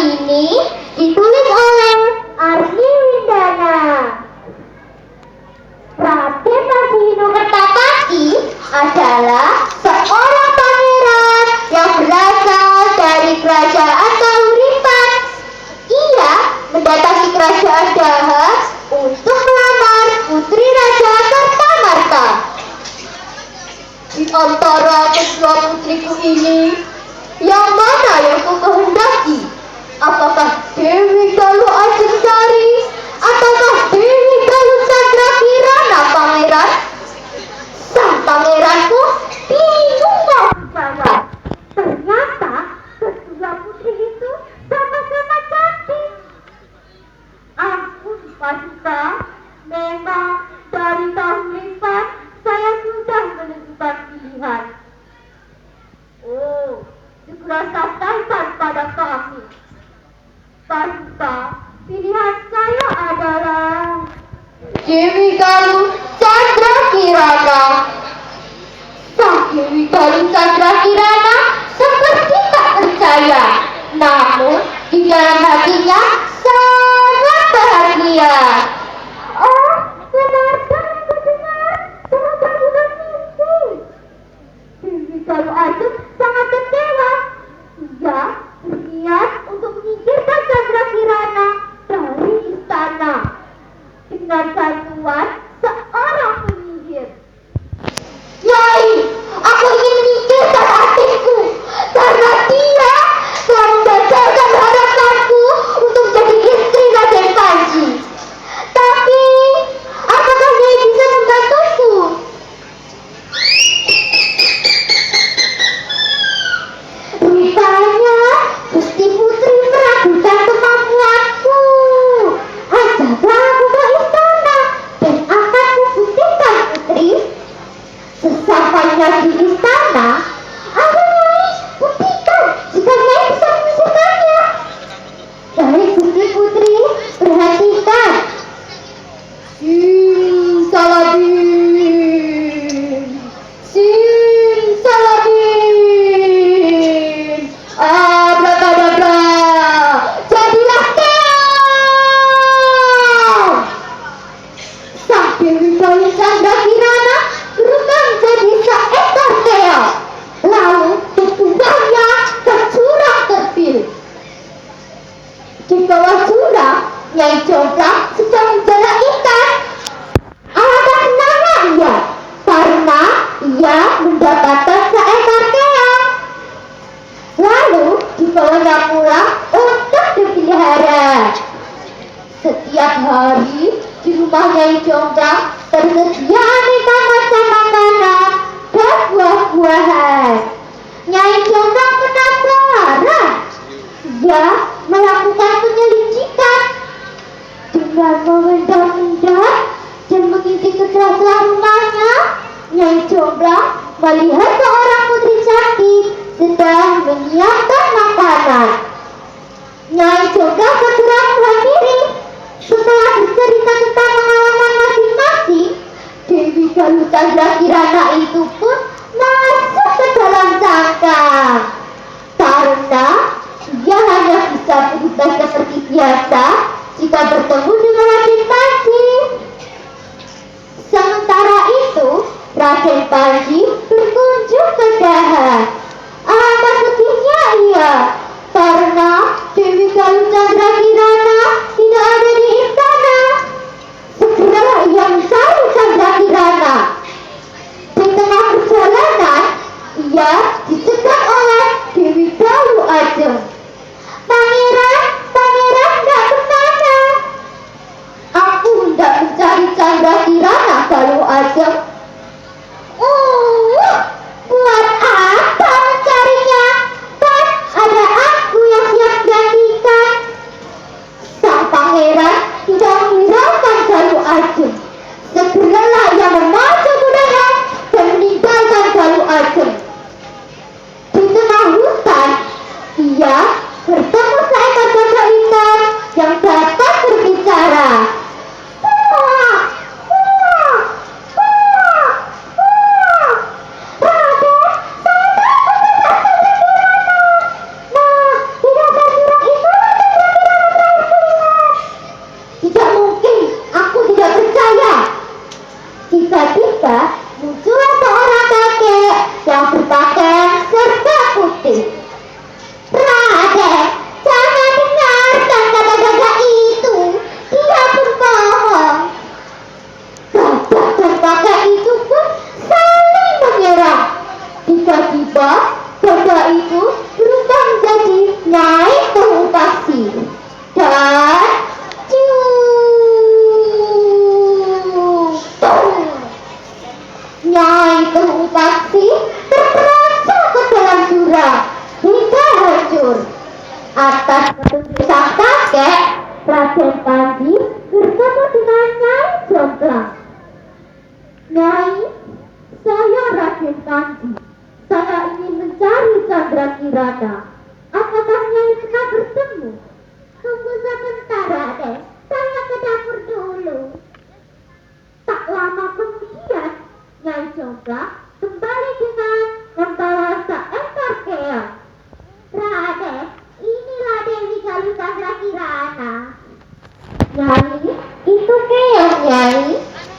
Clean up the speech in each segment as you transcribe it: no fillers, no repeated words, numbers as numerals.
ini ditulis oleh Arni Windana. Raden Masihino Kertapati adalah seorang pangeran yang berasal dari kerajaan Kahuripan. Ia mendatangi kerajaan Daha untuk melamar putri Raja Kartamarta. Di antara kedua putriku ini, yang mana yang kau kehendaki? Apakah Dewi Galuh Ajeng Sari ataukah Dewi Galuh Candrakirana, pangeran? Sang pangeran pun bingung mau menjawab. Ternyata kedua putri itu sama-sama cantik. Ampun Paduka, memang dari Kahuripan saya sudah menentukan pilihan. Oh, segera sampaikan pada kami. Paduka, pilihan saya adalah Dewi Galuh Candrakirana. Sang Dewi Galuh Candrakirana seperti tak percaya, namun di dalam hatinya sangat bahagia. Oh, benarkah aku dengar? Ternyata bukan mimpi. Dewi Galuh Ajeng sangat kecewa. Ia berniat untuk menyingkirkan Candrakirana dari istana dengan bantuan seorang penyihir. Yai, aku ingin menyingkirkan adikku karena dia telah membatalkan harapanku untuk menjadi istri Raden Panji. Tapi, apakah Yai bisa membantuku? Rupanya Gusti Putri meragukan kemampuanku. Ajaklah aku ke istana dan akan kubuktikan, Putri. Sesampainya di istana, ayo Nyai, buktikan jika Nyai bisa menyingkirkannya. Baik Gusti Putri, perhatikan. Simsalabim, simsalabim, abrakadabra, jadilah keong. Sang Dewi Galuh Candrakirana berubah menjadi seekor keong, lalu dibuangnya ke jurang terpil. Di bawah jurang, Nyai Jomblang sedang menjala ikan. Alangkah senangnya ia, karena ia mendapatkan seekor keong. Lalu dibawanya pulang untuk dipelihara. Setiap hari di rumah Nyai Jomblang tersedia aneka macam makanan dan buah-buahan. Nyai Jomblang penasaran. Ia melakukan penyelidikan dengan mengendap-endap dan mengintip ke sela-sela rumahnya. Nyai Jomblang melihat seorang putri cantik sedang menyiapkan makanan. Nyai Jomblang segera menghampiri. Setelah bercerita tentang pengalaman masing-masing, Dewi Galuh Candrakirana itu pun masuk ke dalam cangkang. Karena ia hanya bisa berubah seperti biasa jika bertemu dengan Raden Panji. Sementara itu, Raden Panji berkunjung ke Daha. Alangkah sedihnya ia, karena Dewi Galuh Candrakirana tidak ada di istana. Segera ia mencari Candrakirana. Di tengah perjalanan, ia dicegat oleh Dewi Galuh Ajeng. Pangeran, pangeran hendak kemana? Aku hendak mencari Candrakirana, Galuh Ajeng. Buat apa Sang kakek, Raden Panji bertemu dengan Nyai Jomblang. Nyai, saya Raden Panji. Saya ingin mencari Candrakirana. Apakah Nyai pernah bertemu? Tunggu sebentar, Raden. Saya ke dapur dulu. Tak lama kemudian, Nyai Jomblang kembali dengan membawa seekor keong. Raden, inilah Dewi Galuh Candrakirana. Nyai, itu keong, Nyai.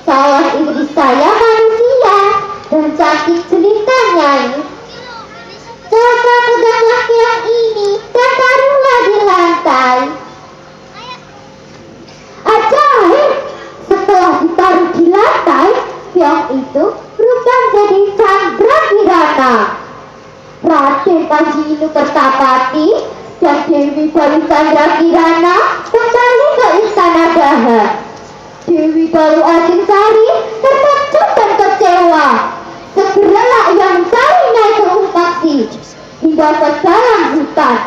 Saya istri saya manusia dan cantik jelita, Nyai. Coba peganglah keong ini dan taruhlah di lantai. Ajaib! Setelah ditaruh di lantai, keong itu berubah jadi Candrakirana. Raden Panji Kertapati dan Dewi Galuh Candrakirana kembali ke istana Daha. Dewi Galuh Ajingsari terkejut dan kecewa. Segeralah ia mencari Nyai Kerumpaksi hingga ke dalam hutan.